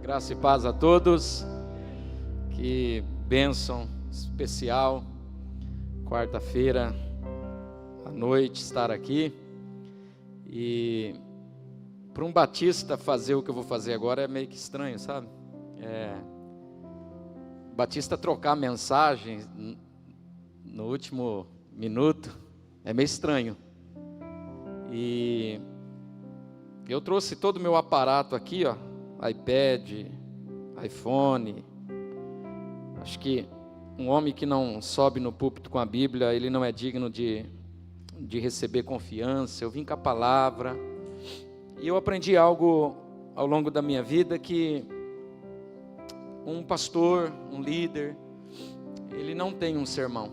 Graça e paz a todos. Que bênção especial. Quarta-feira à noite estar aqui. E para um batista fazer o que eu vou fazer agora é meio que estranho, sabe? Batista trocar mensagem no último minuto é meio estranho. E eu trouxe todo o meu aparato aqui, ó, iPad, iPhone. Acho que um homem que não sobe no púlpito com a Bíblia, ele não é digno de receber confiança. Eu vim com a palavra e eu aprendi algo ao longo da minha vida, que um pastor, um líder, ele não tem um sermão,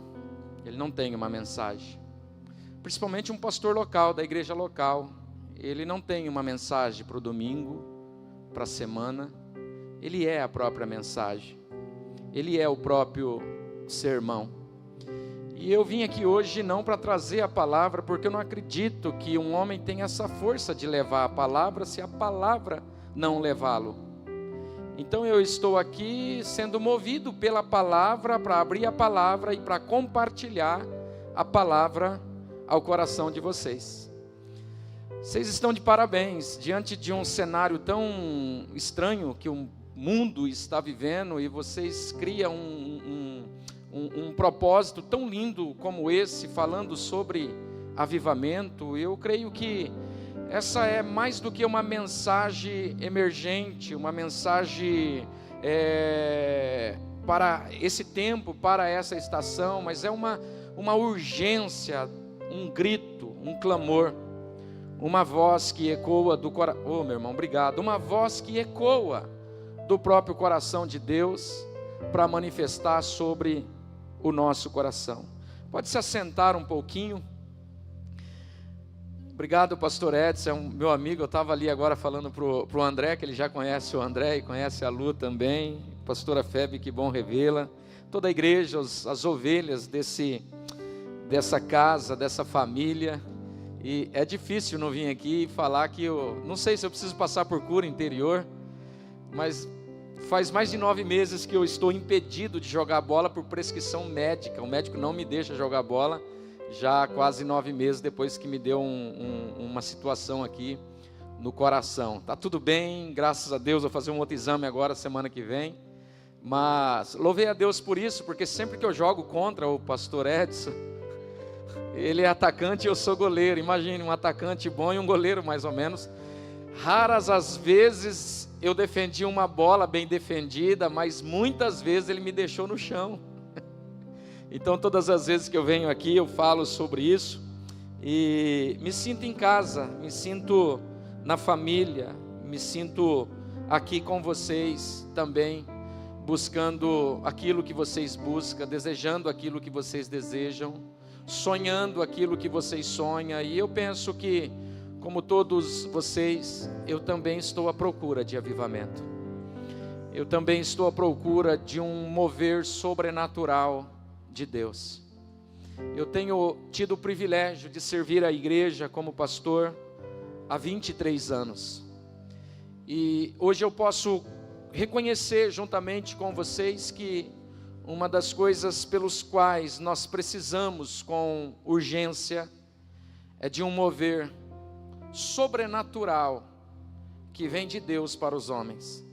ele não tem uma mensagem. Principalmente um pastor local, da igreja local, ele não tem uma mensagem para o domingo, para a semana. Ele é a própria mensagem, ele é o próprio sermão. E eu vim aqui hoje não para trazer a palavra, porque eu não acredito que um homem tenha essa força de levar a palavra se a palavra não levá-lo. Então eu estou aqui sendo movido pela palavra, para abrir a palavra e para compartilhar a palavra ao coração de vocês. Vocês estão de parabéns diante de um cenário tão estranho que o mundo está vivendo, e vocês criam um propósito tão lindo como esse, falando sobre avivamento. Eu creio que essa é mais do que uma mensagem emergente, uma mensagem para esse tempo, para essa estação, mas é uma urgência, um grito, um clamor, uma voz que ecoa do coração. Oh, meu irmão, obrigado. Uma voz que ecoa do próprio coração de Deus para manifestar sobre o nosso coração. Pode se assentar um pouquinho. Obrigado, pastor Edson, é um meu amigo. Eu estava ali agora falando para o André, que ele já conhece o André e conhece a Lu também. Pastora Febe, que bom revê-la. Toda a igreja, as ovelhas dessa casa, dessa família. E é difícil não vir aqui e falar que eu não sei se eu preciso passar por cura interior, mas faz mais de 9 meses que eu estou impedido de jogar bola por prescrição médica. O médico não me deixa jogar bola, já há quase 9 meses, depois que me deu uma situação aqui no coração. Tá tudo bem, graças a Deus. Vou fazer um outro exame agora, semana que vem. Mas louvei a Deus por isso, porque sempre que eu jogo contra o pastor Edson, ele é atacante e eu sou goleiro. Imagine um atacante bom e um goleiro mais ou menos. Raras as vezes eu defendi uma bola bem defendida, mas muitas vezes ele me deixou no chão. Então todas as vezes que eu venho aqui eu falo sobre isso e me sinto em casa, me sinto na família, me sinto aqui com vocês também, buscando aquilo que vocês buscam, desejando aquilo que vocês desejam, sonhando aquilo que vocês sonham. E eu penso que, como todos vocês, eu também estou à procura de avivamento. Eu também estou à procura de um mover sobrenatural de Deus. Eu tenho tido o privilégio de servir a igreja como pastor há 23 anos. E hoje eu posso reconhecer juntamente com vocês que uma das coisas pelos quais nós precisamos com urgência é de um mover sobrenatural que vem de Deus para os homens.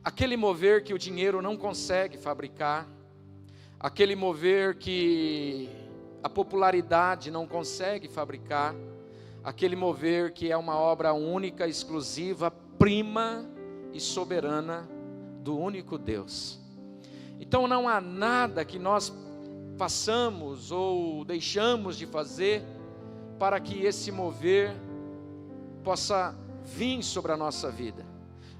Aquele mover que o dinheiro não consegue fabricar, aquele mover que a popularidade não consegue fabricar, aquele mover que é uma obra única, exclusiva, prima e soberana do único Deus. Então não há nada que nós façamos ou deixamos de fazer para que esse mover possa vir sobre a nossa vida.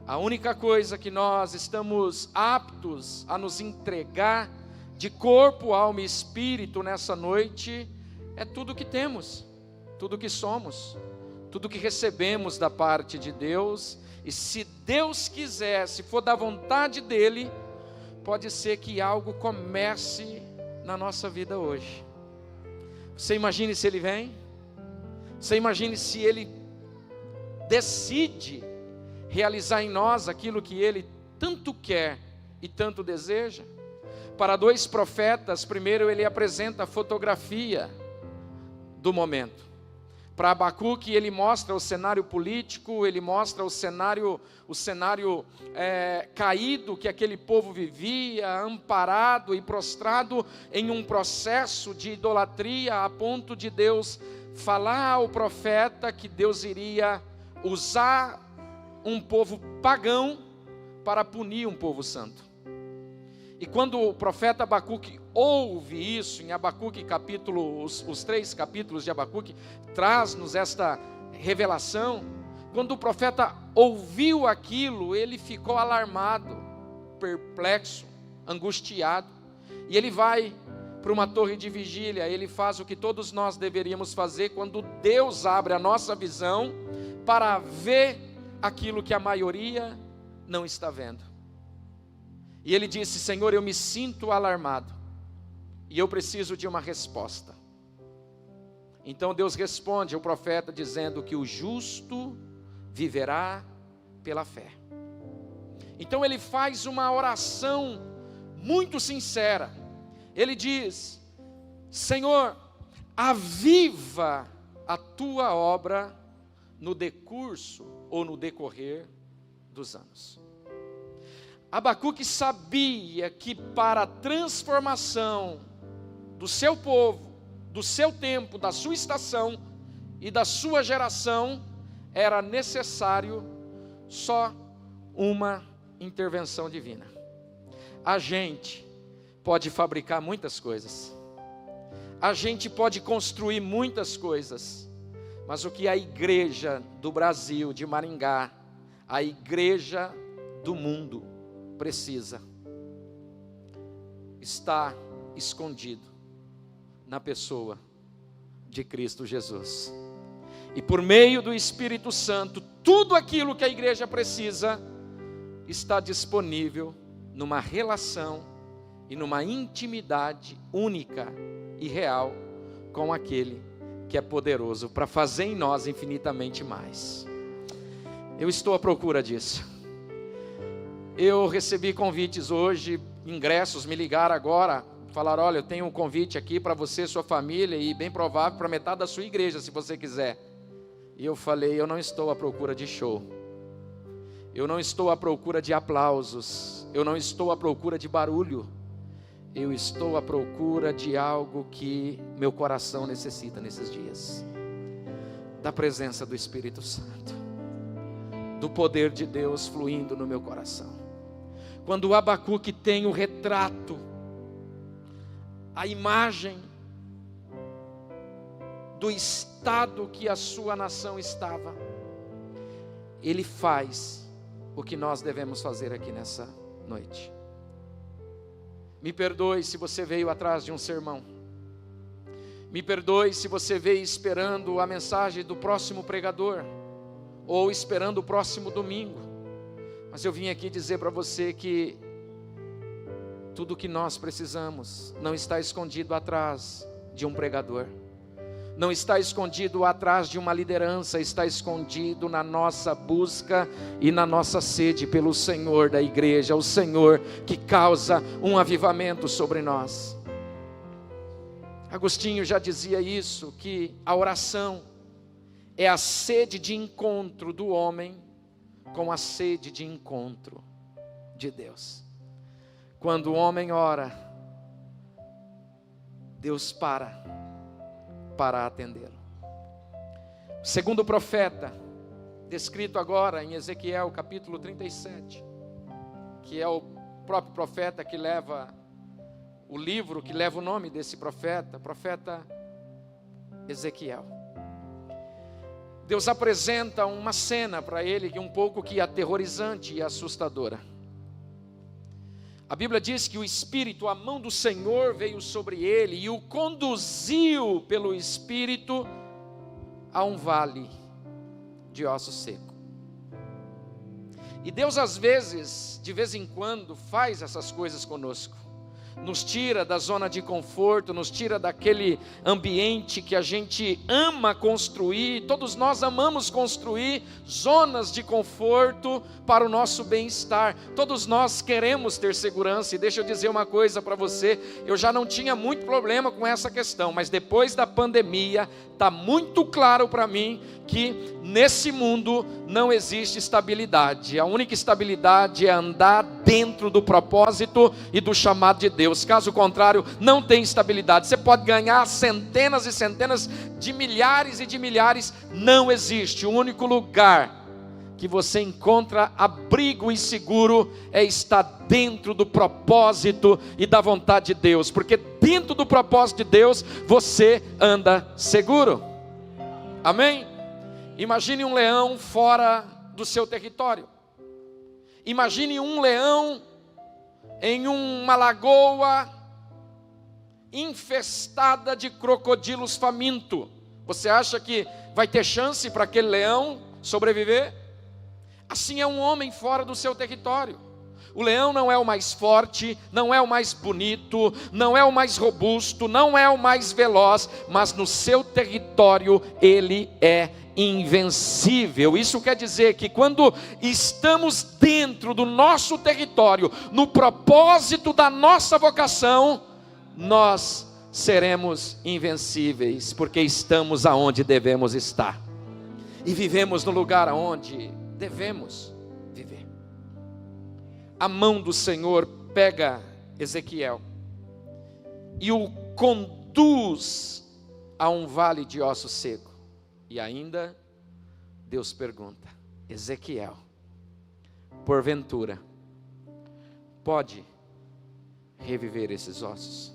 A única coisa que nós estamos aptos a nos entregar de corpo, alma e espírito nessa noite é tudo que temos, tudo que somos, tudo que recebemos da parte de Deus. E se Deus quiser, se for da vontade dEle, pode ser que algo comece na nossa vida hoje. Você imagine se Ele vem? Você imagine se Ele decide realizar em nós aquilo que Ele tanto quer e tanto deseja. Para dois profetas, primeiro ele apresenta a fotografia do momento. Para Abacuque ele mostra o cenário político, ele mostra o cenário caído que aquele povo vivia, amparado e prostrado em um processo de idolatria, a ponto de Deus falar ao profeta que Deus iria usar um povo pagão para punir um povo santo. E quando o profeta Abacuque ouve isso, em Abacuque capítulo, os 3 capítulos de Abacuque, traz-nos esta revelação. Quando o profeta ouviu aquilo, ele ficou alarmado, perplexo, angustiado. E ele vai para uma torre de vigília, ele faz o que todos nós deveríamos fazer quando Deus abre a nossa visão para ver aquilo que a maioria não está vendo. E ele disse: Senhor, eu me sinto alarmado e eu preciso de uma resposta. Então Deus responde ao profeta dizendo que o justo viverá pela fé. Então ele faz uma oração muito sincera. Ele diz: Senhor, aviva a tua obra no decurso ou no decorrer dos anos. Abacuque sabia que para a transformação do seu povo, do seu tempo, da sua estação e da sua geração, era necessário só uma intervenção divina. A gente pode fabricar muitas coisas, a gente pode construir muitas coisas, mas o que a igreja do Brasil, de Maringá, a igreja do mundo precisa, está escondido na pessoa de Cristo Jesus. E por meio do Espírito Santo, tudo aquilo que a igreja precisa está disponível numa relação e numa intimidade única e real com aquele que é poderoso para fazer em nós infinitamente mais. Eu estou à procura disso. Eu recebi convites hoje, ingressos, me ligaram agora, falaram: olha, eu tenho um convite aqui para você, sua família, e bem provável para metade da sua igreja, se você quiser. E eu falei: eu não estou à procura de show, eu não estou à procura de aplausos, eu não estou à procura de barulho, eu estou à procura de algo que meu coração necessita nesses dias, da presença do Espírito Santo, do poder de Deus fluindo no meu coração. Quando o Abacuque tem o retrato, a imagem do estado que a sua nação estava, ele faz o que nós devemos fazer aqui nessa noite. Me perdoe se você veio atrás de um sermão, me perdoe se você veio esperando a mensagem do próximo pregador, ou esperando o próximo domingo, mas eu vim aqui dizer para você que tudo que nós precisamos não está escondido atrás de um pregador, não está escondido atrás de uma liderança, está escondido na nossa busca e na nossa sede pelo Senhor da igreja, o Senhor que causa um avivamento sobre nós. Agostinho já dizia isso, que a oração é a sede de encontro do homem com a sede de encontro de Deus. Quando o homem ora, Deus para atendê-lo. O segundo profeta, descrito agora em Ezequiel capítulo 37, que é o próprio profeta que leva o livro, que leva o nome desse profeta, profeta Ezequiel. Deus apresenta uma cena para ele que um pouco que aterrorizante e assustadora. A Bíblia diz que o Espírito, a mão do Senhor veio sobre ele e o conduziu pelo Espírito a um vale de ossos secos. E Deus às vezes, de vez em quando, faz essas coisas conosco. nos tira da zona de conforto, nos tira daquele ambiente que a gente ama construir. Todos nós amamos construir zonas de conforto para o nosso bem-estar. Todos nós queremos ter segurança. E deixa eu dizer uma coisa para você, eu já não tinha muito problema com essa questão, mas depois da pandemia, está muito claro para mim que nesse mundo não existe estabilidade. A única estabilidade é andar dentro do propósito e do chamado de Deus. Caso contrário, não tem estabilidade. Você pode ganhar centenas e centenas de milhares e de milhares, não existe. O único lugar que você encontra abrigo e seguro é estar dentro do propósito e da vontade de Deus, porque dentro do propósito de Deus você anda seguro. Amém? Imagine um leão fora do seu território. Imagine um leão em uma lagoa infestada de crocodilos famintos. Você acha que vai ter chance para aquele leão sobreviver? Assim é um homem fora do seu território. O leão não é o mais forte, não é o mais bonito, não é o mais robusto, não é o mais veloz, mas no seu território ele é invencível. Isso quer dizer que quando estamos dentro do nosso território, no propósito da nossa vocação, nós seremos invencíveis, porque estamos aonde devemos estar e vivemos no lugar aonde devemos viver. A mão do Senhor pega Ezequiel e o conduz a um vale de ossos secos. E ainda Deus pergunta: Ezequiel, porventura, pode reviver esses ossos?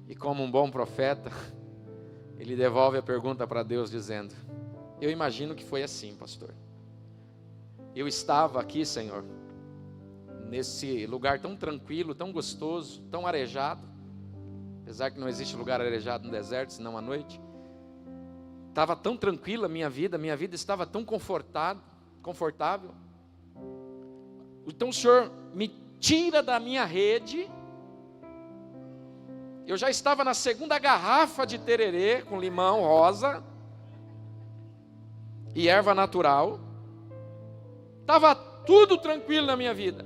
E como um bom profeta, ele devolve a pergunta para Deus dizendo: eu imagino que foi assim, pastor. Eu estava aqui, Senhor, nesse lugar tão tranquilo, tão gostoso, tão arejado, apesar que não existe lugar arejado no deserto, senão à noite. Estava tão tranquila a minha vida estava tão confortável. Então o Senhor me tira da minha rede. Eu já estava na segunda garrafa de tererê com limão rosa e erva natural. Estava tudo tranquilo na minha vida.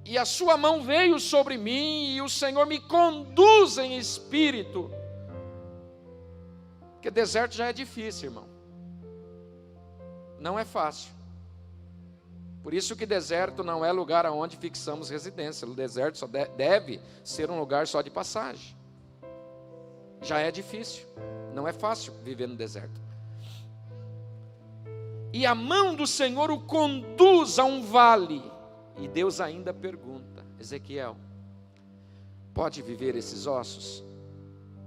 E a sua mão veio sobre mim e o Senhor me conduz em espírito. Porque deserto já é difícil, irmão. Não é fácil. Por isso que deserto não é lugar aonde fixamos residência. O deserto só deve ser um lugar só de passagem. Já é difícil. Não é fácil viver no deserto. E a mão do Senhor o conduz a um vale. E Deus ainda pergunta: Ezequiel, pode viver esses ossos?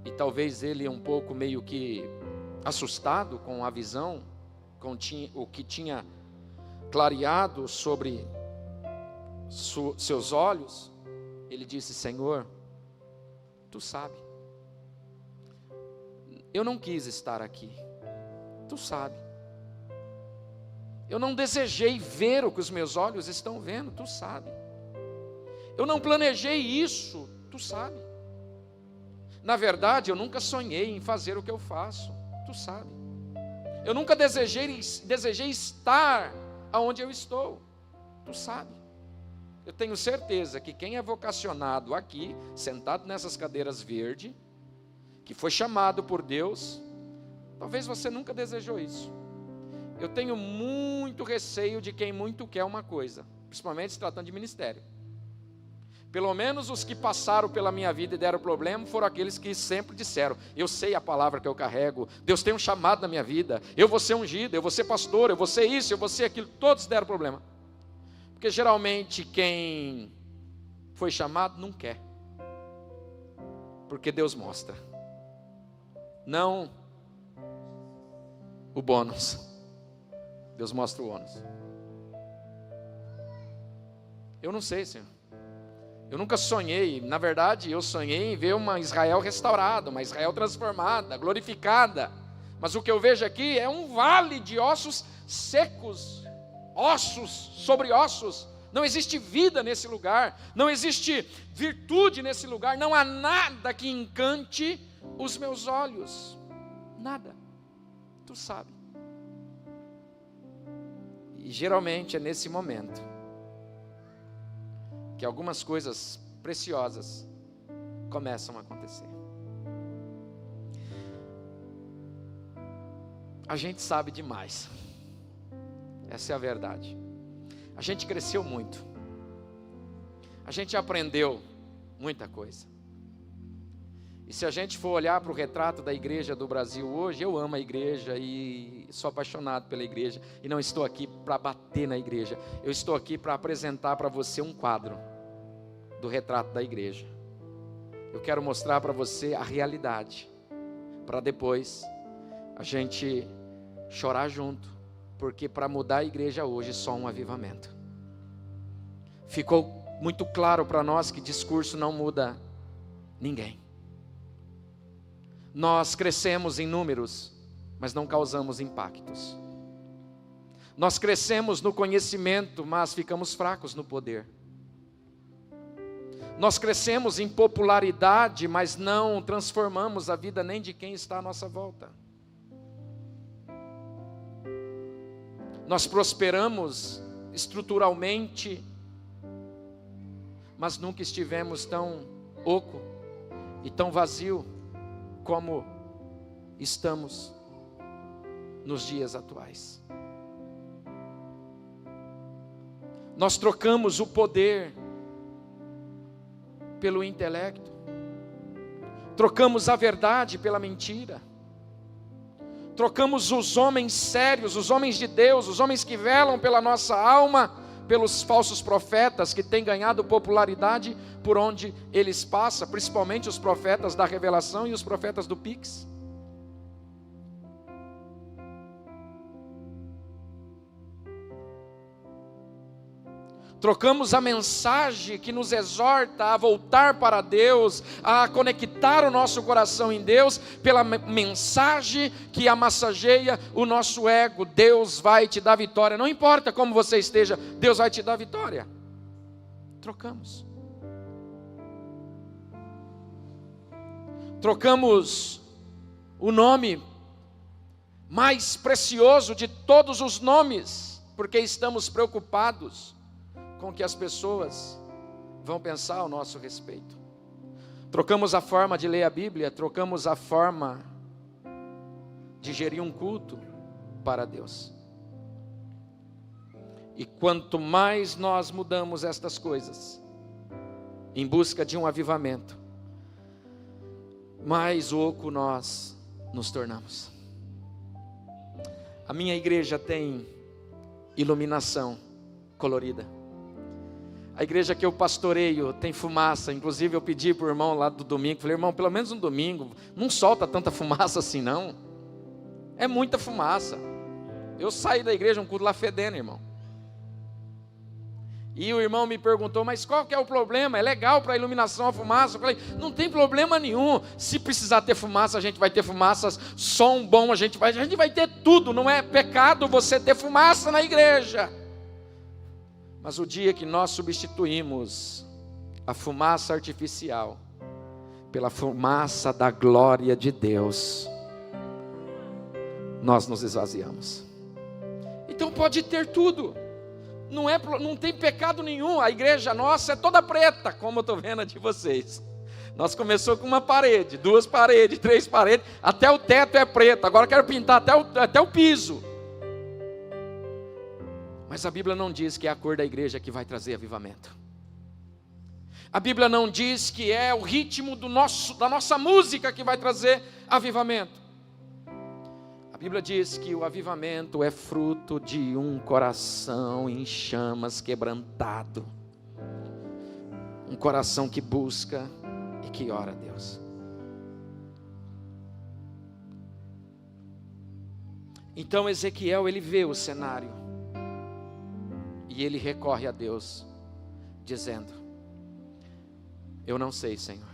E talvez ele um pouco meio que assustado com a visão, com o que tinha clareado sobre seus olhos, ele disse: Senhor, tu sabe, eu não quis estar aqui, tu sabe, eu não desejei ver o que os meus olhos estão vendo, tu sabe, eu não planejei isso, tu sabe, na verdade eu nunca sonhei em fazer o que eu faço, tu sabe, eu nunca desejei estar aonde eu estou, tu sabe. Eu tenho certeza que quem é vocacionado aqui, sentado nessas cadeiras verdes, que foi chamado por Deus, talvez você nunca desejou isso. Eu tenho muito receio de quem muito quer uma coisa, principalmente se tratando de ministério. Pelo menos os que passaram pela minha vida e deram problema foram aqueles que sempre disseram: eu sei a palavra que eu carrego, Deus tem um chamado na minha vida, eu vou ser ungido, eu vou ser pastor, eu vou ser isso, eu vou ser aquilo. Todos deram problema. Porque geralmente quem foi chamado não quer. Porque Deus mostra. Não o bônus. Deus mostra o ônus. Eu não sei, Senhor. Eu nunca sonhei, na verdade eu sonhei em ver uma Israel restaurada, uma Israel transformada, glorificada. Mas o que eu vejo aqui é um vale de ossos secos, ossos sobre ossos, não existe vida nesse lugar, não existe virtude nesse lugar, não há nada que encante os meus olhos, nada, tu sabe. E geralmente é nesse momento que algumas coisas preciosas começam a acontecer. A gente sabe demais, essa é a verdade. A gente cresceu muito, a gente aprendeu muita coisa. E se a gente for olhar para o retrato da igreja do Brasil hoje, eu amo a igreja e sou apaixonado pela igreja, e não estou aqui para bater na igreja, eu estou aqui para apresentar para você um quadro do retrato da igreja. Eu quero mostrar para você a realidade, para depois a gente chorar junto, porque para mudar a igreja hoje só um avivamento. Ficou muito claro para nós que discurso não muda ninguém. Nós crescemos em números, mas não causamos impactos. Nós crescemos no conhecimento, mas ficamos fracos no poder. Nós crescemos em popularidade, mas não transformamos a vida nem de quem está à nossa volta. Nós prosperamos estruturalmente, mas nunca estivemos tão oco e tão vazio como estamos nos dias atuais. Nós trocamos o poder pelo intelecto, trocamos a verdade pela mentira, trocamos os homens sérios, os homens de Deus, os homens que velam pela nossa alma, pelos falsos profetas que têm ganhado popularidade por onde eles passam, principalmente os profetas da revelação e os profetas do Pix. Trocamos a mensagem que nos exorta a voltar para Deus, a conectar o nosso coração em Deus, pela mensagem que amassageia o nosso ego. Deus vai te dar vitória, não importa como você esteja, Deus vai te dar vitória. Trocamos. Trocamos o nome mais precioso de todos os nomes, porque estamos preocupados com que as pessoas vão pensar ao nosso respeito. Trocamos a forma de ler a Bíblia, trocamos a forma de gerir um culto para Deus. E quanto mais nós mudamos estas coisas, em busca de um avivamento, mais oco nós nos tornamos. A minha igreja tem iluminação colorida. A igreja que eu pastoreio tem fumaça. Inclusive eu pedi para o irmão lá do domingo, falei, irmão, pelo menos no domingo, não solta tanta fumaça assim não. É muita fumaça. Eu saí da igreja, um culto lá fedendo, irmão. E o irmão me perguntou, mas qual que é o problema? É legal para a iluminação a fumaça? Eu falei, não tem problema nenhum. Se precisar ter fumaça, a gente vai ter fumaça. Som bom, a gente vai ter tudo. Não é pecado você ter fumaça na igreja. Mas o dia que nós substituímos a fumaça artificial pela fumaça da glória de Deus, nós nos esvaziamos. Então pode ter tudo, não tem pecado nenhum. A igreja nossa é toda preta, como eu estou vendo a de vocês. Nós começamos com uma parede, 2 paredes, 3 paredes, até o teto é preto. Agora quero pintar até o piso. Mas a Bíblia não diz que é a cor da igreja que vai trazer avivamento. A Bíblia não diz que é o ritmo da nossa música que vai trazer avivamento. A Bíblia diz que o avivamento é fruto de um coração em chamas quebrantado. Um coração que busca e que ora a Deus. Então Ezequiel, ele vê o cenário. E ele recorre a Deus, dizendo, eu não sei, Senhor,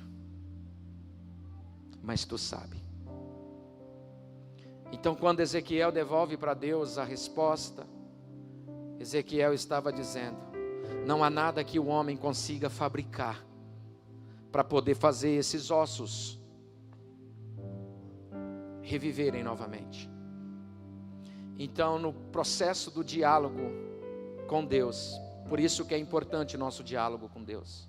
mas Tu sabe. Então quando Ezequiel devolve para Deus a resposta, Ezequiel estava dizendo, não há nada que o homem consiga fabricar para poder fazer esses ossos reviverem novamente. Então, no processo do diálogo com Deus, por isso que é importante nosso diálogo com Deus,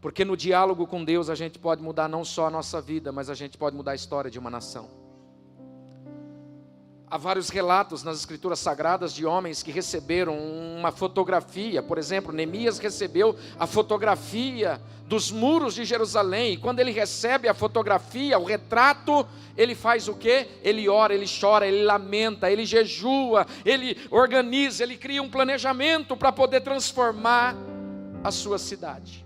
porque no diálogo com Deus a gente pode mudar não só a nossa vida, mas a gente pode mudar a história de uma nação. Há vários relatos nas escrituras sagradas de homens que receberam uma fotografia. Por exemplo, Neemias recebeu a fotografia dos muros de Jerusalém, e quando ele recebe a fotografia, o retrato, ele faz o quê? Ele ora, ele chora, ele lamenta, ele jejua, ele organiza, ele cria um planejamento para poder transformar a sua cidade.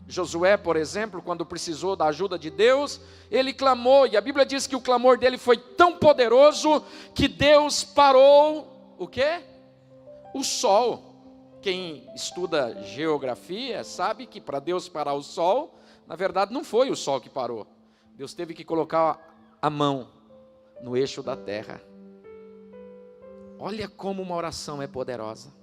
Josué, por exemplo, quando precisou da ajuda de Deus, ele clamou, e a Bíblia diz que o clamor dele foi tão poderoso, que Deus parou, o quê? O sol. Quem estuda geografia sabe que para Deus parar o sol, na verdade não foi o sol que parou. Deus teve que colocar a mão no eixo da terra. Olha como uma oração é poderosa.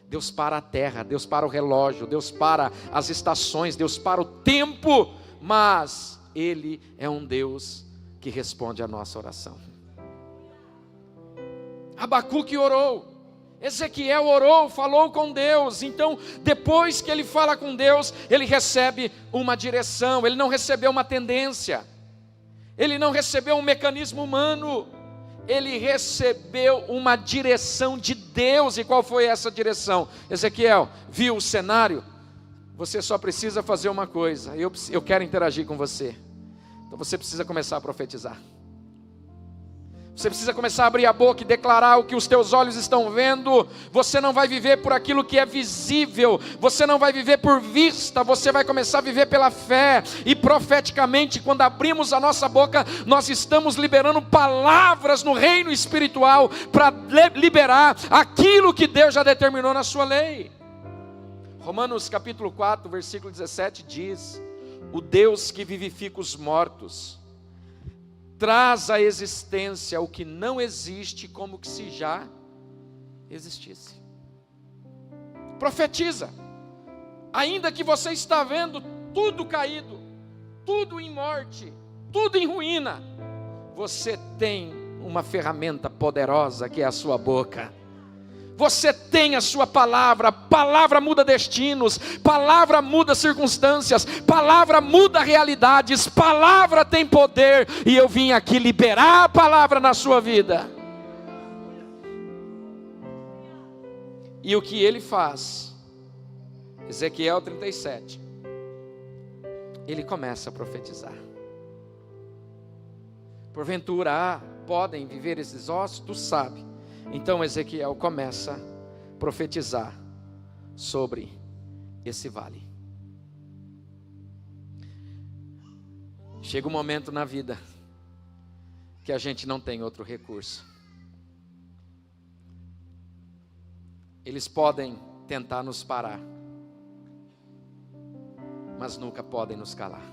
Deus para a terra, Deus para o relógio, Deus para as estações, Deus para o tempo, mas Ele é um Deus que responde a nossa oração. Abacuque orou, Ezequiel orou, falou com Deus. Então, depois que ele fala com Deus, ele recebe uma direção. Ele não recebeu uma tendência, ele não recebeu um mecanismo humano, ele recebeu uma direção de Deus. E qual foi essa direção? Ezequiel, viu o cenário? Você só precisa fazer uma coisa. Eu quero interagir com você. Então você precisa começar a profetizar. Você precisa começar a abrir a boca e declarar o que os teus olhos estão vendo. Você não vai viver por aquilo que é visível, você não vai viver por vista, você vai começar a viver pela fé. E profeticamente, quando abrimos a nossa boca, nós estamos liberando palavras no reino espiritual, para liberar aquilo que Deus já determinou na sua lei. Romanos capítulo 4, versículo 17 diz: o Deus que vivifica os mortos traz à existência o que não existe, como que se já existisse. Profetiza. Ainda que você está vendo tudo caído, tudo em morte, tudo em ruína, você tem uma ferramenta poderosa que é a sua boca. Você tem a sua palavra. Palavra muda destinos, palavra muda circunstâncias, palavra muda realidades, palavra tem poder, e eu vim aqui liberar a palavra na sua vida. E o que ele faz? Ezequiel 37, ele começa a profetizar. Porventura podem viver esses ossos? Tu sabe. Então Ezequiel começa a profetizar sobre esse vale. Chega um momento na vida que a gente não tem outro recurso. Eles podem tentar nos parar, mas nunca podem nos calar.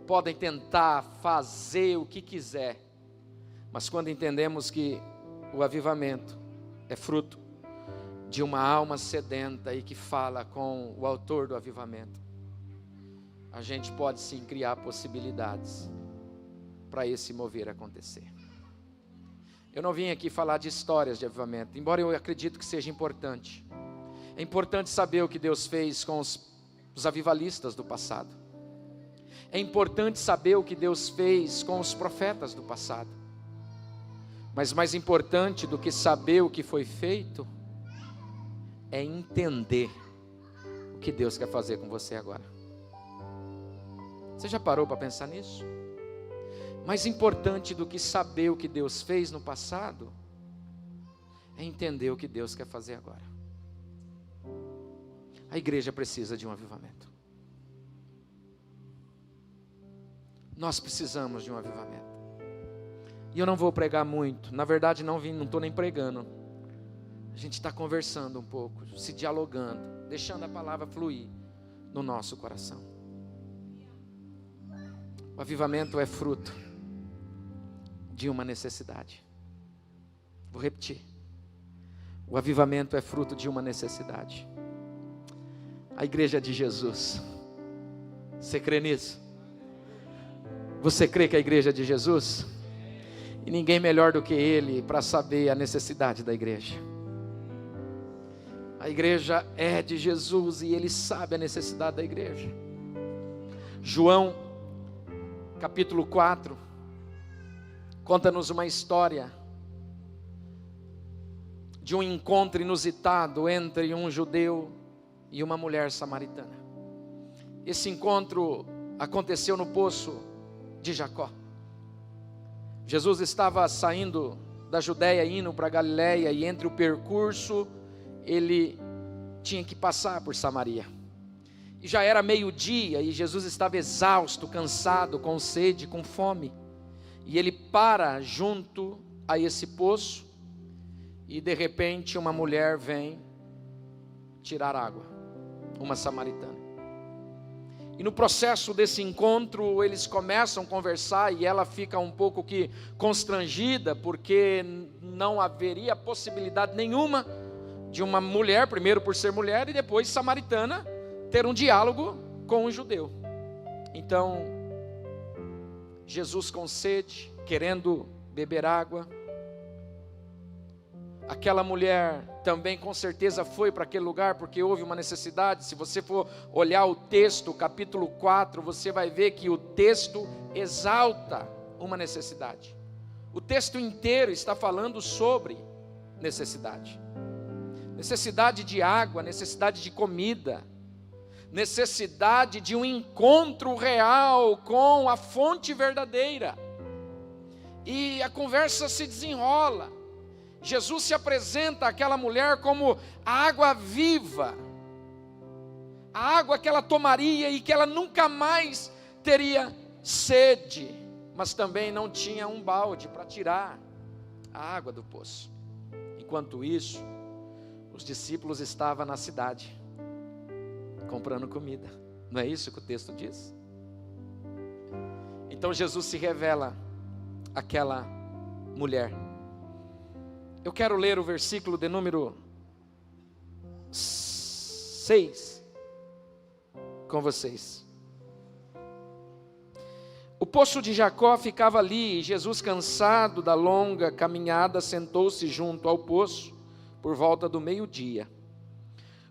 Podem tentar fazer o que quiser, mas quando entendemos que o avivamento é fruto de uma alma sedenta e que fala com o autor do avivamento, a gente pode sim criar possibilidades para esse mover acontecer. Eu não vim aqui falar de histórias de avivamento, embora eu acredito que seja importante. É importante saber o que Deus fez com os avivalistas do passado. É importante saber o que Deus fez com os profetas do passado. Mas mais importante do que saber o que foi feito, é entender o que Deus quer fazer com você agora. Você já parou para pensar nisso? Mais importante do que saber o que Deus fez no passado, é entender o que Deus quer fazer agora. A igreja precisa de um avivamento. Nós precisamos de um avivamento. E eu não vou pregar muito. Na verdade não estou nem pregando. A gente está conversando um pouco, se dialogando, deixando a palavra fluir no nosso coração. O avivamento é fruto de uma necessidade. Vou repetir. O avivamento é fruto de uma necessidade. A igreja de Jesus. Você crê nisso? Você crê que a igreja é de Jesus? E ninguém melhor do que Ele para saber a necessidade da igreja. A igreja é de Jesus e Ele sabe a necessidade da igreja. João, capítulo 4, conta-nos uma história de um encontro inusitado entre um judeu e uma mulher samaritana. Esse encontro aconteceu no poço de Jacó. Jesus estava saindo da Judéia, indo para a Galiléia, e entre o percurso, ele tinha que passar por Samaria. E já era meio-dia, e Jesus estava exausto, cansado, com sede, com fome. E ele para junto a esse poço, e de repente uma mulher vem tirar água, uma samaritana. E no processo desse encontro, eles começam a conversar, e ela fica um pouco que constrangida, porque não haveria possibilidade nenhuma de uma mulher, primeiro por ser mulher, e depois samaritana, ter um diálogo com um judeu. Então, Jesus com sede, querendo beber água. Aquela mulher também com certeza foi para aquele lugar porque houve uma necessidade. Se você for olhar o texto, capítulo 4, você vai ver que o texto exalta uma necessidade. O texto inteiro está falando sobre necessidade. Necessidade de água, necessidade de comida, necessidade de um encontro real com a fonte verdadeira. E a conversa se desenrola. Jesus se apresenta àquela mulher como a água viva, a água que ela tomaria e que ela nunca mais teria sede, mas também não tinha um balde para tirar a água do poço. Enquanto isso, os discípulos estavam na cidade, comprando comida. Não é isso que o texto diz? Então Jesus se revela àquela mulher. Eu quero ler o versículo de número 6 com vocês. O poço de Jacó ficava ali, e Jesus, cansado da longa caminhada, sentou-se junto ao poço por volta do meio-dia.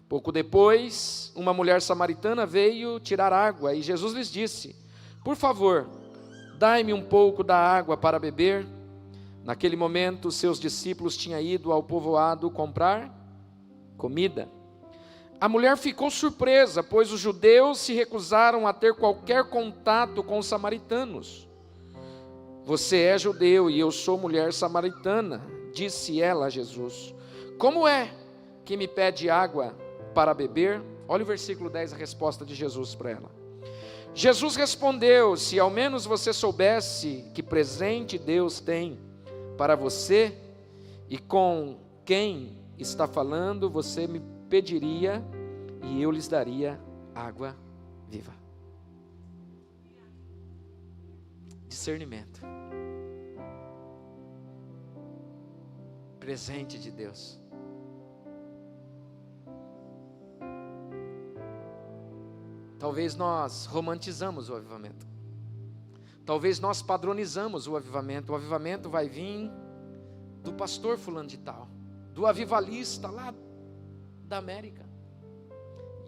Pouco depois, uma mulher samaritana veio tirar água, e Jesus lhes disse: por favor, dai-me um pouco da água para beber. Naquele momento, seus discípulos tinham ido ao povoado comprar comida. A mulher ficou surpresa, pois os judeus se recusaram a ter qualquer contato com os samaritanos. Você é judeu e eu sou mulher samaritana, disse ela a Jesus. Como é que me pede água para beber? Olha o versículo 10, a resposta de Jesus para ela. Jesus respondeu: se ao menos você soubesse que presente Deus tem para você e com quem está falando, você me pediria e eu lhes daria água viva. Discernimento. Presente de Deus. Talvez nós romantizamos o avivamento. Talvez nós padronizamos o avivamento. O avivamento vai vir do pastor fulano de tal, do avivalista lá da América.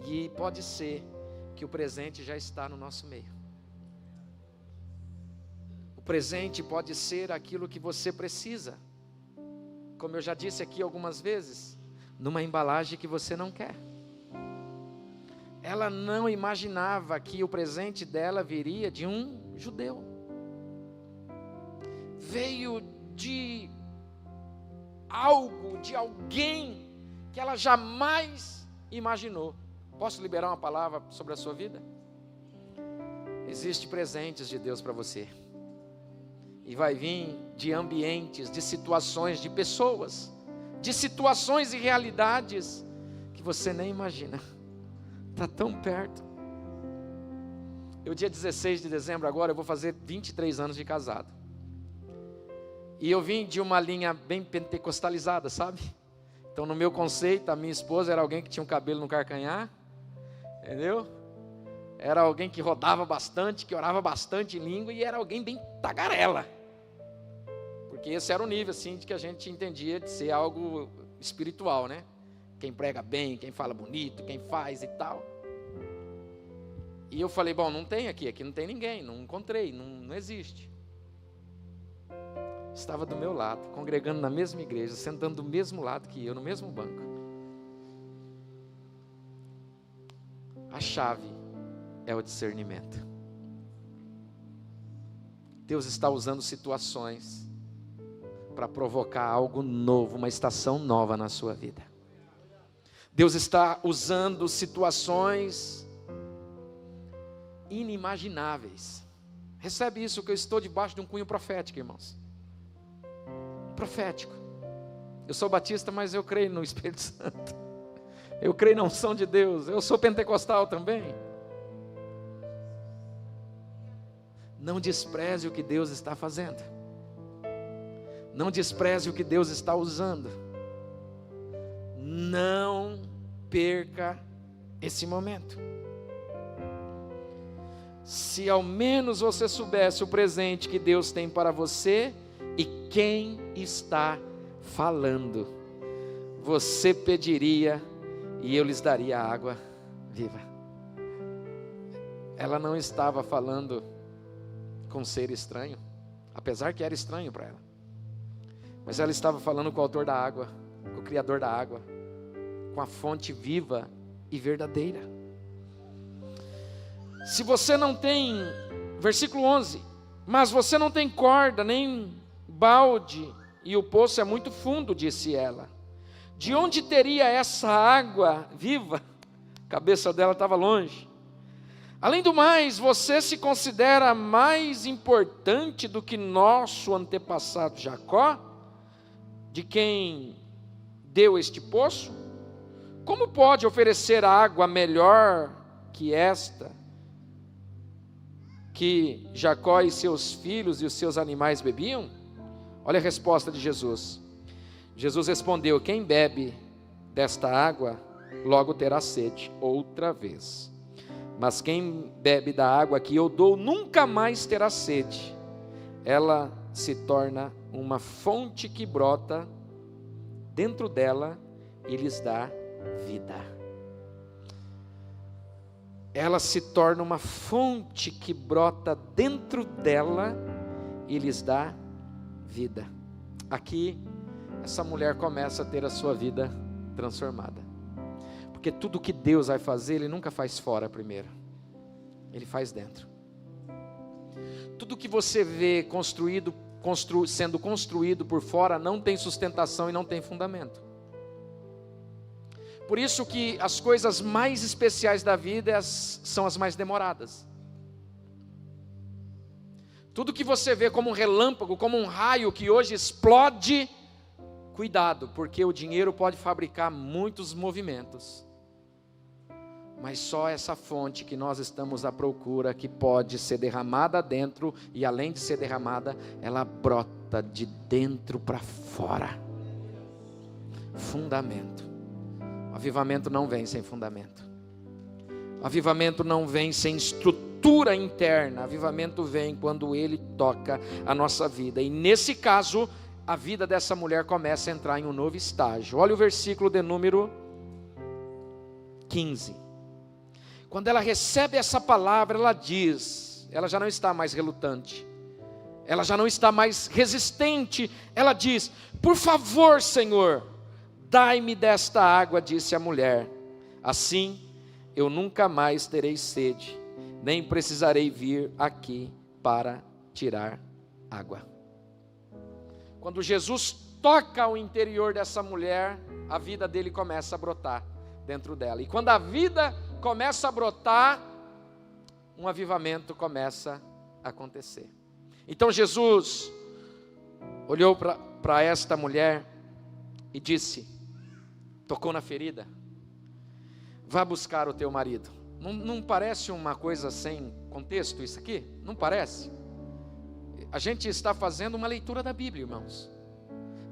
E pode ser que o presente já está no nosso meio. O presente pode ser aquilo que você precisa. Como eu já disse aqui algumas vezes, numa embalagem que você não quer. Ela não imaginava que o presente dela viria de um judeu. Veio de algo, de alguém que ela jamais imaginou. Posso liberar uma palavra sobre a sua vida? Existem presentes de Deus para você. E vai vir de ambientes, de situações, de pessoas, de situações e realidades que você nem imagina. Está tão perto. Eu, dia 16 de dezembro agora, eu vou fazer 23 anos de casado. E eu vim de uma linha bem pentecostalizada, sabe? Então, no meu conceito, a minha esposa era alguém que tinha um cabelo no carcanhar, entendeu? Era alguém que rodava bastante, que orava bastante em língua, e era alguém bem tagarela. Porque esse era o nível, assim, de que a gente entendia de ser algo espiritual, né? Quem prega bem, quem fala bonito, quem faz e tal. E eu falei, bom, não tem aqui não tem ninguém, não encontrei, não existe. Estava do meu lado, congregando na mesma igreja, sentando do mesmo lado que eu, no mesmo banco. A chave é o discernimento. Deus está usando situações para provocar algo novo, uma estação nova na sua vida. Deus está usando situações inimagináveis. Recebe isso, que eu estou debaixo de um cunho profético, irmãos. Profético. Eu sou batista, mas eu creio no Espírito Santo. Eu creio na unção de Deus. Eu sou pentecostal também. Não despreze o que Deus está fazendo. Não despreze o que Deus está usando. Não perca esse momento. Se ao menos você soubesse o presente que Deus tem para você e quem está falando, você pediria e eu lhes daria água viva. Ela não estava falando com um ser estranho, apesar que era estranho para ela, mas ela estava falando com o autor da água, com o criador da água, com a fonte viva e verdadeira. Se você não tem, versículo 11, mas você não tem corda, nem balde, e o poço é muito fundo, disse ela. De onde teria essa água viva? A cabeça dela estava longe. Além do mais, você se considera mais importante do que nosso antepassado Jacó, de quem deu este poço? Como pode oferecer água melhor que esta, que Jacó e seus filhos e os seus animais bebiam? Olha a resposta de Jesus. Jesus respondeu: quem bebe desta água, logo terá sede outra vez. Mas quem bebe da água que eu dou, nunca mais terá sede. Ela se torna uma fonte que brota dentro dela e lhes dá vida. Ela se torna uma fonte que brota dentro dela e lhes dá vida. Aqui, essa mulher começa a ter a sua vida transformada. Porque tudo que Deus vai fazer, Ele nunca faz fora primeiro. Ele faz dentro. Tudo que você vê sendo construído por fora não tem sustentação e não tem fundamento. Por isso que as coisas mais especiais da vida são as mais demoradas. Tudo que você vê como um relâmpago, como um raio que hoje explode, cuidado, porque o dinheiro pode fabricar muitos movimentos. Mas só essa fonte que nós estamos à procura, que pode ser derramada dentro, e além de ser derramada, ela brota de dentro para fora. Fundamento. O avivamento não vem sem fundamento. O avivamento não vem sem estrutura interna. O avivamento vem quando ele toca a nossa vida. E nesse caso, a vida dessa mulher começa a entrar em um novo estágio. Olha o versículo de número 15. Quando ela recebe essa palavra, ela diz, ela já não está mais relutante, ela já não está mais resistente, ela diz: por favor, Senhor, dai-me desta água, disse a mulher, assim eu nunca mais terei sede, nem precisarei vir aqui para tirar água. Quando Jesus toca o interior dessa mulher, a vida dele começa a brotar dentro dela, e quando a vida começa a brotar, um avivamento começa a acontecer. Então Jesus olhou para esta mulher e disse, tocou na ferida: vá buscar o teu marido. Não parece uma coisa sem contexto isso aqui? Não parece? A gente está fazendo uma leitura da Bíblia, irmãos.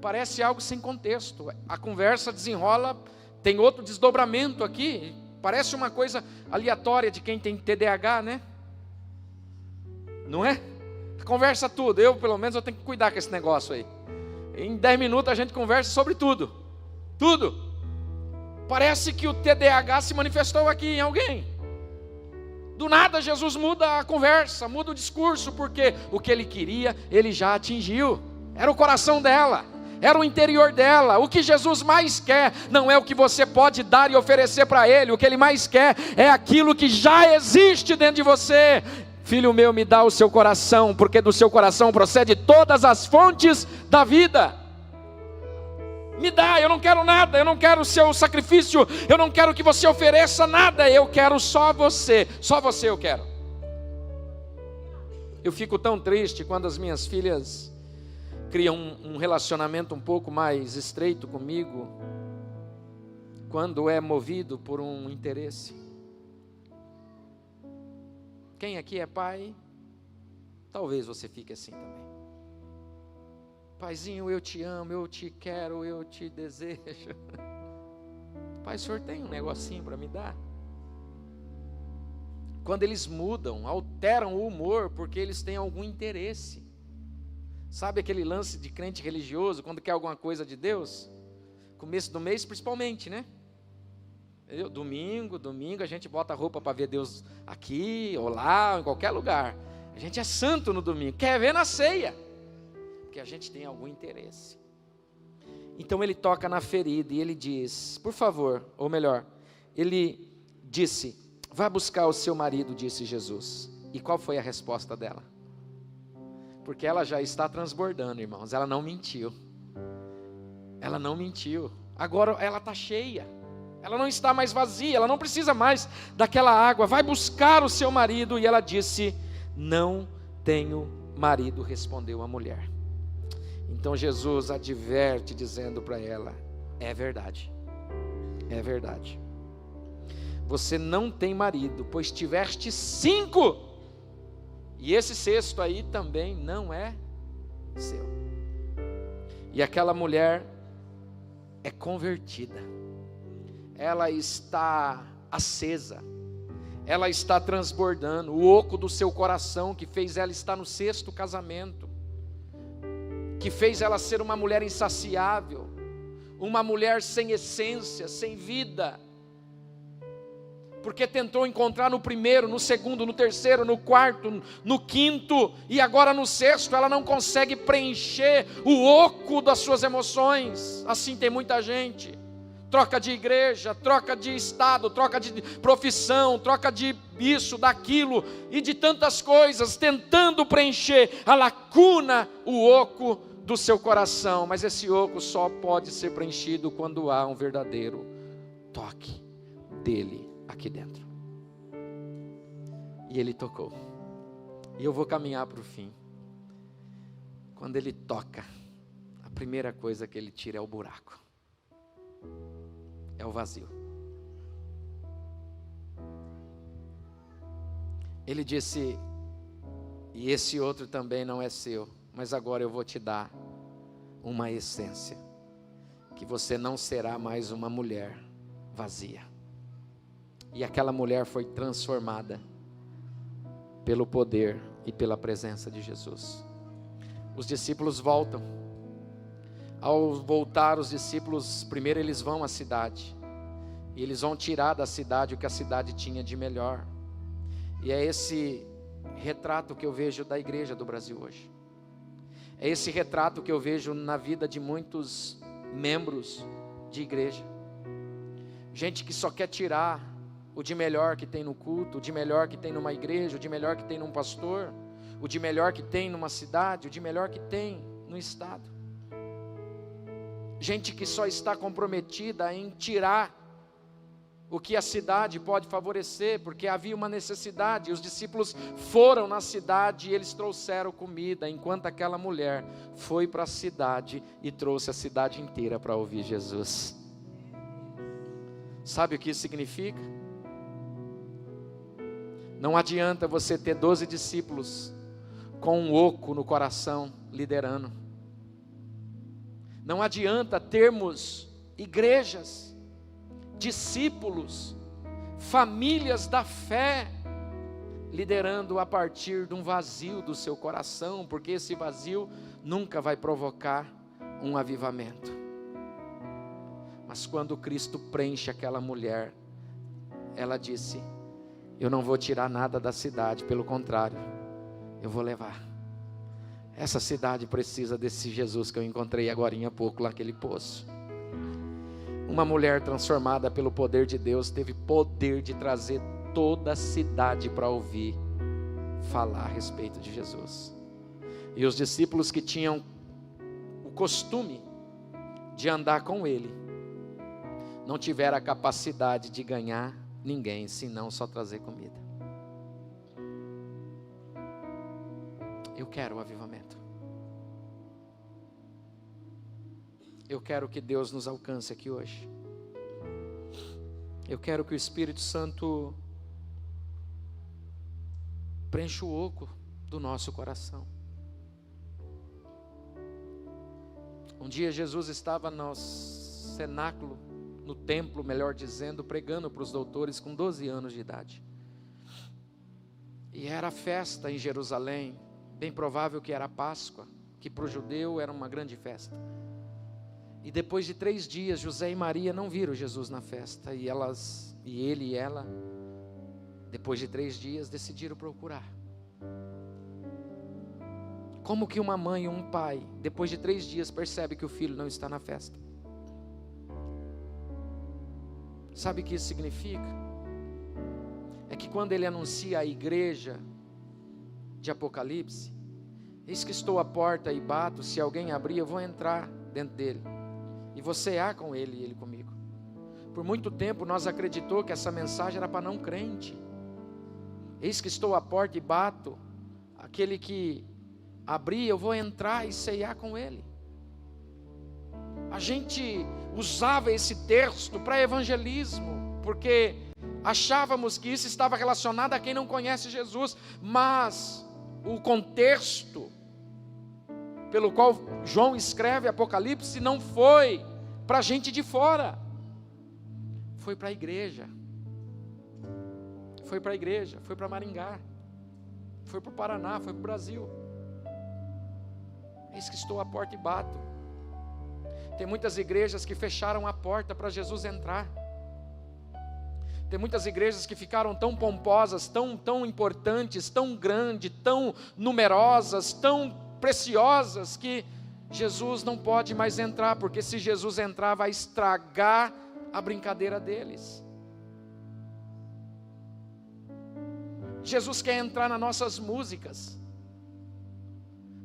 parece algo sem contexto. A conversa desenrola, tem outro desdobramento aqui, parece uma coisa aleatória de quem tem TDAH, né? Não é? Conversa tudo, pelo menos eu tenho que cuidar com esse negócio aí. Em 10 minutos a gente conversa sobre tudo. Tudo. Parece que o TDAH se manifestou aqui em alguém. Do nada Jesus muda a conversa, muda o discurso, porque o que ele queria, ele já atingiu. Era o coração dela, era o interior dela. O que Jesus mais quer não é o que você pode dar e oferecer para ele. O que ele mais quer é aquilo que já existe dentro de você. Filho meu, me dá o seu coração, porque do seu coração procede todas as fontes da vida. Me dá, eu não quero nada, eu não quero o seu sacrifício, eu não quero que você ofereça nada, eu quero só você eu quero. Eu fico tão triste quando as minhas filhas criam um relacionamento um pouco mais estreito comigo, quando é movido por um interesse. Quem aqui é pai? Talvez você fique assim também. Paizinho, eu te amo, eu te quero, eu te desejo. Pai, o senhor tem um negocinho para me dar? Quando eles mudam, alteram o humor, porque eles têm algum interesse. Sabe aquele lance de crente religioso, quando quer alguma coisa de Deus? Começo do mês principalmente, né? Domingo, a gente bota a roupa para ver Deus aqui, ou lá, ou em qualquer lugar. A gente é santo no domingo, quer ver na ceia, porque a gente tem algum interesse. Então ele toca na ferida e ele diz, por favor, ou melhor, ele disse, vá buscar o seu marido, disse Jesus. E qual foi a resposta dela? Porque ela já está transbordando, irmãos, ela não mentiu. Ela não mentiu, agora ela está cheia. Ela não está mais vazia, ela não precisa mais daquela água. Vai buscar o seu marido. E ela disse, não tenho marido, respondeu a mulher. Então Jesus adverte dizendo para ela, é verdade. Você não tem marido, pois tiveste 5. E esse 6º aí também não é seu. E aquela mulher é convertida. Ela está acesa, ela está transbordando, o oco do seu coração que fez ela estar no 6º casamento, que fez ela ser uma mulher insaciável, uma mulher sem essência, sem vida, porque tentou encontrar no 1º, no 2º, no 3º, no 4º, no 5º, e agora no 6º, ela não consegue preencher o oco das suas emoções. Assim tem muita gente. Troca de igreja, troca de estado, troca de profissão, troca de isso, daquilo e de tantas coisas, tentando preencher a lacuna, o oco do seu coração. Mas esse oco só pode ser preenchido quando há um verdadeiro toque dele aqui dentro. E ele tocou. E eu vou caminhar para o fim. Quando ele toca, a primeira coisa que ele tira é o buraco. É o vazio. Ele disse, e esse outro também não é seu, mas agora eu vou te dar uma essência, que você não será mais uma mulher vazia. E aquela mulher foi transformada pelo poder e pela presença de Jesus. Os discípulos voltam. Ao voltar os discípulos, primeiro eles vão à cidade, e eles vão tirar da cidade o que a cidade tinha de melhor. E é esse retrato que eu vejo da igreja do Brasil hoje. É esse retrato que eu vejo na vida de muitos membros de igreja. Gente que só quer tirar o de melhor que tem no culto, o de melhor que tem numa igreja, o de melhor que tem num pastor, o de melhor que tem numa cidade, o de melhor que tem no estado. Gente que só está comprometida em tirar o que a cidade pode favorecer, porque havia uma necessidade. Os discípulos foram na cidade e eles trouxeram comida, enquanto aquela mulher foi para a cidade e trouxe a cidade inteira para ouvir Jesus. Sabe o que isso significa? Não adianta você ter 12 discípulos com um oco no coração liderando. Não adianta termos igrejas, discípulos, famílias da fé, liderando a partir de um vazio do seu coração, porque esse vazio nunca vai provocar um avivamento. Mas quando Cristo preenche aquela mulher, ela disse: eu não vou tirar nada da cidade, pelo contrário, eu vou levar. Essa cidade precisa desse Jesus que eu encontrei agorinha há pouco lá naquele poço. Uma mulher transformada pelo poder de Deus teve poder de trazer toda a cidade para ouvir falar a respeito de Jesus. E os discípulos que tinham o costume de andar com ele, não tiveram a capacidade de ganhar ninguém, senão só trazer comida. Eu quero o avivamento. Eu quero que Deus nos alcance aqui hoje. Eu quero que o Espírito Santo preencha o oco do nosso coração. Um dia Jesus estava no cenáculo, no templo, melhor dizendo, pregando para os doutores com 12 anos de idade. E era festa em Jerusalém, bem provável que era Páscoa, que para o judeu era uma grande festa. E depois de 3 dias, José e Maria não viram Jesus na festa, e ele e ela, depois de 3 dias, decidiram procurar. Como que uma mãe ou um pai, depois de 3 dias, percebe que o filho não está na festa? Sabe o que isso significa? É que quando ele anuncia a igreja de Apocalipse: eis que estou à porta e bato, se alguém abrir, eu vou entrar dentro dele, e vou cear com ele e ele comigo. Por muito tempo nós acreditamos que essa mensagem era para não crente. Eis que estou à porta e bato, aquele que abrir, eu vou entrar e ceiar com ele. A gente usava esse texto para evangelismo, porque achávamos que isso estava relacionado a quem não conhece Jesus, mas o contexto pelo qual João escreve Apocalipse não foi para gente de fora, foi para a igreja. Foi para a igreja, foi para Maringá, foi para o Paraná, foi para o Brasil. Eis que estou à porta e bato. Tem muitas igrejas que fecharam a porta para Jesus entrar. Tem muitas igrejas que ficaram tão pomposas, tão importantes, tão grandes, tão numerosas, tão preciosas, que Jesus não pode mais entrar, porque se Jesus entrar vai estragar a brincadeira deles. Jesus quer entrar nas nossas músicas,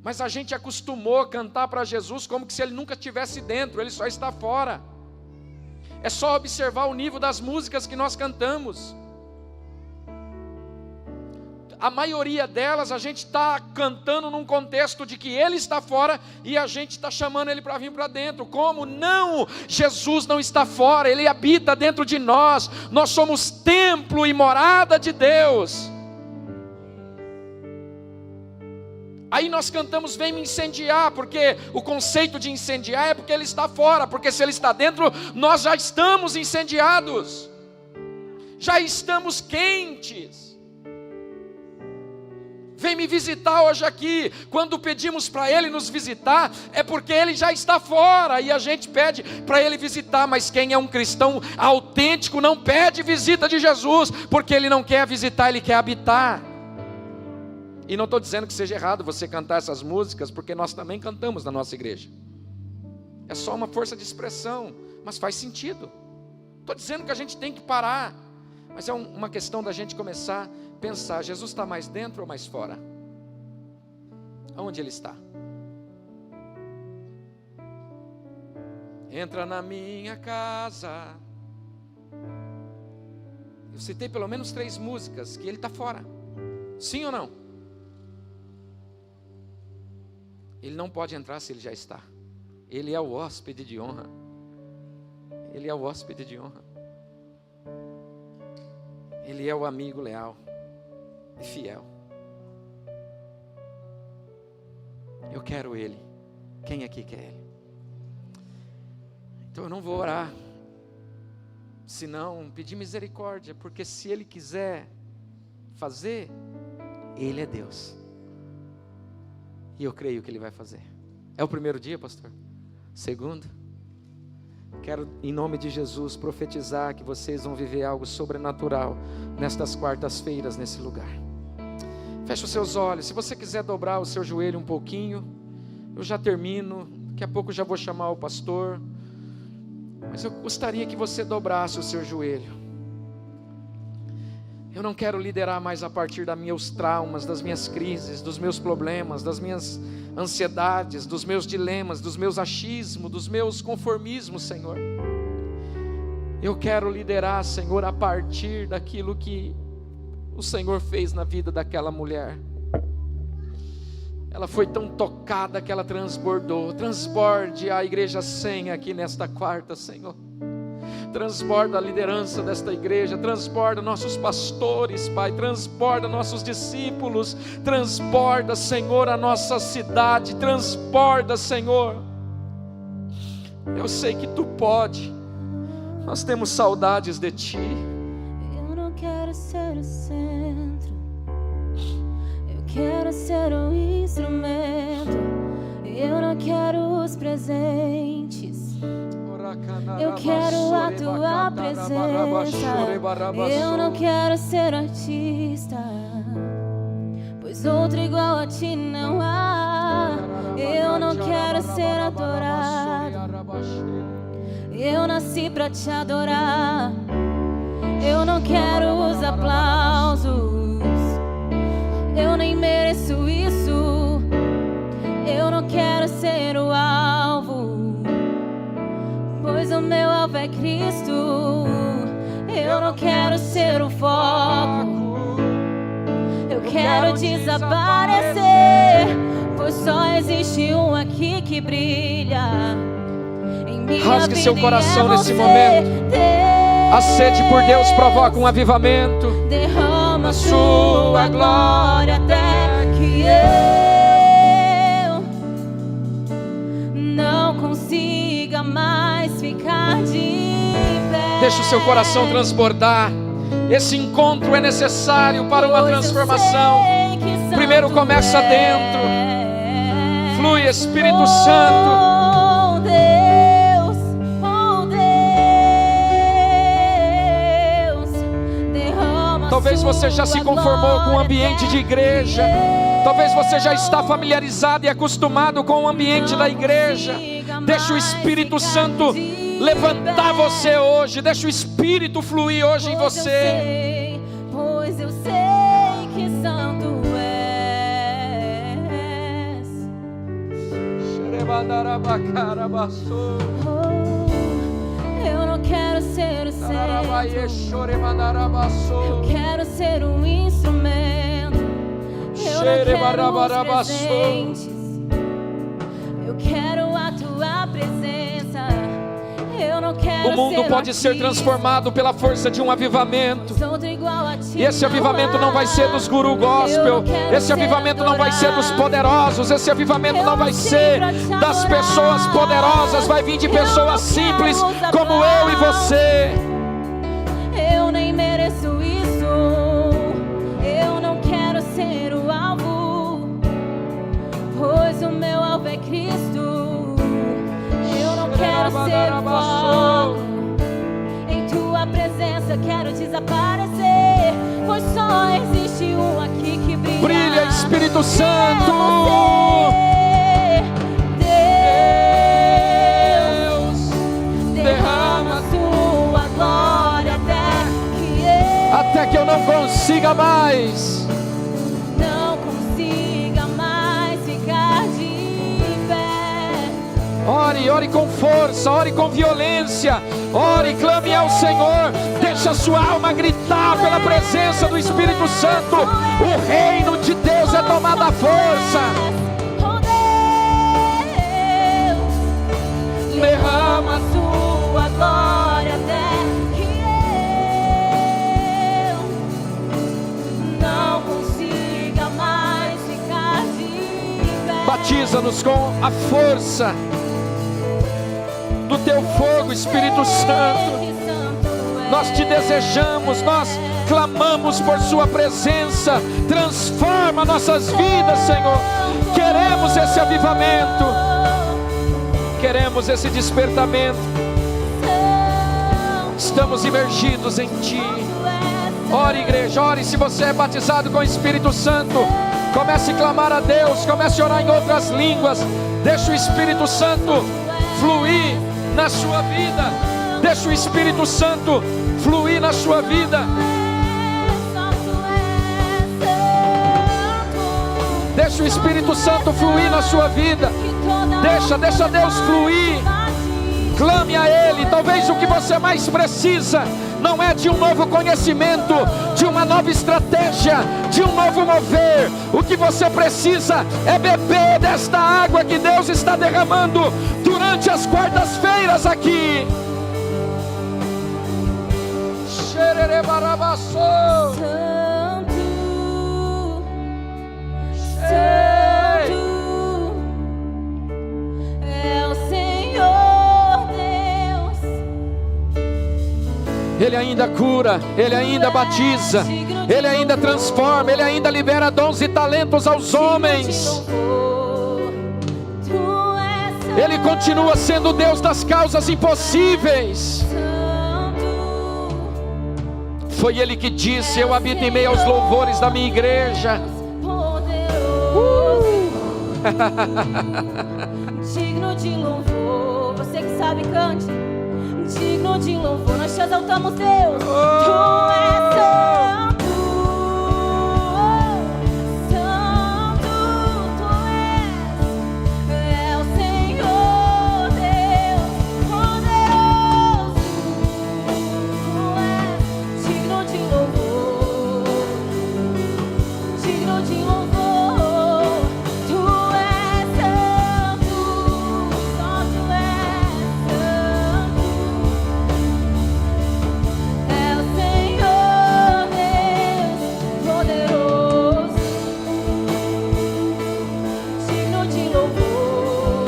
mas a gente acostumou a cantar para Jesus como que se ele nunca estivesse dentro, ele só está fora. É só observar o nível das músicas que nós cantamos. A maioria delas a gente está cantando num contexto de que ele está fora e a gente está chamando ele para vir para dentro. Como? Não! Jesus não está fora, ele habita dentro de nós. Nós somos templo e morada de Deus. Aí nós cantamos vem me incendiar, porque o conceito de incendiar é porque ele está fora, porque se ele está dentro, nós já estamos incendiados, já estamos quentes. Vem me visitar hoje aqui. Quando pedimos para ele nos visitar, é porque ele já está fora, e a gente pede para ele visitar, mas quem é um cristão autêntico não pede visita de Jesus, porque ele não quer visitar, ele quer habitar. E não estou dizendo que seja errado você cantar essas músicas, porque nós também cantamos na nossa igreja. É só uma força de expressão, mas faz sentido. Estou dizendo que a gente tem que parar, mas é uma questão da gente começar a pensar: Jesus está mais dentro ou mais fora? Aonde ele está? Entra na minha casa. Eu citei pelo menos 3 músicas que ele está fora. Sim ou não? Ele não pode entrar se ele já está. Ele é o hóspede de honra. Ele é o hóspede de honra. Ele é o amigo leal e fiel. Eu quero ele. Quem aqui quer ele? Então eu não vou orar, senão pedir misericórdia, porque se Ele quiser fazer, Ele é Deus, e eu creio que Ele vai fazer. É o primeiro dia, pastor? Segundo? Quero, em nome de Jesus, profetizar que vocês vão viver algo sobrenatural nestas quartas-feiras, nesse lugar. Feche os seus olhos. Se você quiser dobrar o seu joelho um pouquinho, eu já termino. Daqui a pouco eu já vou chamar o pastor. Mas eu gostaria que você dobrasse o seu joelho. Eu não quero liderar mais a partir dos meus traumas, das minhas crises, dos meus problemas, das minhas ansiedades, dos meus dilemas, dos meus achismos, dos meus conformismos, Senhor. Eu quero liderar, Senhor, a partir daquilo que o Senhor fez na vida daquela mulher. Ela foi tão tocada que ela transbordou. Transborde a igreja 100 aqui nesta quarta, Senhor. Transborda a liderança desta igreja, transborda nossos pastores, Pai, transborda nossos discípulos, transborda, Senhor, a nossa cidade, transborda, Senhor. Eu sei que Tu pode, nós temos saudades de Ti. Eu não quero ser o centro, eu quero ser o instrumento. Eu não quero os presentes, eu quero a Tua presença. Eu não quero ser artista, pois outro igual a Ti não há. Eu não quero ser adorado, eu nasci pra Te adorar. Eu não quero os aplausos, eu nem mereço isso. Eu não quero ser o alvo, pois o meu alvo é Cristo. Eu não quero ser o foco, eu quero desaparecer, pois só existe um aqui que brilha. Em minha Rasgue seu coração nesse você, momento. A sede por Deus provoca um avivamento. Derrama Sua glória até que eu não consiga mais ficar de pé. Deixa o seu coração transbordar. Esse encontro é necessário para uma transformação. Primeiro começa dentro. Flui, Espírito Santo. Talvez você já se conformou com o ambiente de igreja. Talvez você já está familiarizado e acostumado com o ambiente da igreja. Deixa o Espírito Santo levantar você hoje. Deixa o Espírito fluir hoje em você. Pois eu sei que santo és. Eu não quero ser o centro, eu quero ser um instrumento. Eu não quero os presentes, eu quero a Tua presença. Eu não quero. O mundo pode ser transformado pela força de um avivamento. E esse avivamento não vai ser dos guru gospel. Esse avivamento não vai ser dos poderosos. Esse avivamento não vai ser das pessoas poderosas. Vai vir de pessoas simples como eu e você. Eu nem mereço isso. Eu não quero ser o alvo, pois o meu alvo é Cristo. Eu não quero ser o foco, em Tua presença quero desaparecer, pois só existe um aqui que brilha. Brilha, Espírito Santo. Deus, derrama Sua glória até que eu não consiga mais. Não consiga mais ficar de pé. Ore, ore com força, ore com violência, ore, clame ao Senhor. Deixa a sua alma gritar pela presença do Espírito Santo. O reino de Deus é tomado à força. Oh Deus, derrama Sua glória até que eu não consiga mais ficar de pé. Batiza-nos com a força do Teu fogo. fogo, Espírito Santo. Nós te desejamos, nós clamamos por sua presença. Transforma nossas vidas, Senhor. Queremos esse avivamento, queremos esse despertamento. Estamos imergidos em Ti. Ore, igreja, ore. Se você é batizado com o Espírito Santo, comece a clamar a Deus, comece a orar em outras línguas. Deixa o Espírito Santo fluir na sua vida. Deixa o Espírito Santo fluir na sua vida. Deixa o Espírito Santo fluir na sua vida. Deixa Deus fluir. Clame a Ele. Talvez o que você mais precisa não é de um novo conhecimento, de uma nova estratégia, de um novo mover. O que você precisa é beber desta água que Deus está derramando durante as quartas-feiras aqui. Ele ainda cura, Ele ainda batiza, Ele ainda transforma, Ele ainda libera dons e talentos aos homens. Ele continua sendo o Deus das causas impossíveis. Foi Ele que disse: eu habito em meio aos louvores da minha igreja. Digno de louvor, você que sabe, cante. Digno de louvor, nós te exaltamos, Deus. Tu és santo, santo, tu és o Senhor Deus poderoso. Tu és digno de louvor, digno de louvor. Tu és santo, só tu és santo. É o Senhor Deus poderoso, digno de louvor,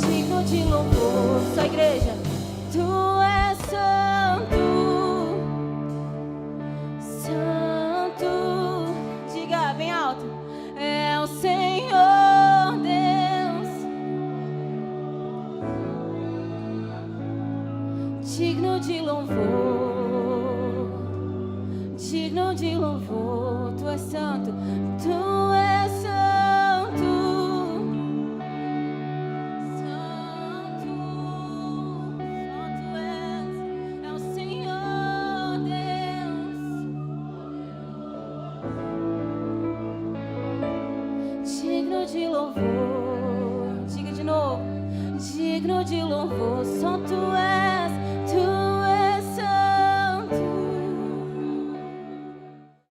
digno de louvor. Só igreja. Tu és santo, santo. Diga bem alto. É o Senhor Deus, digno de louvor, digno de louvor. Tu és santo, tu és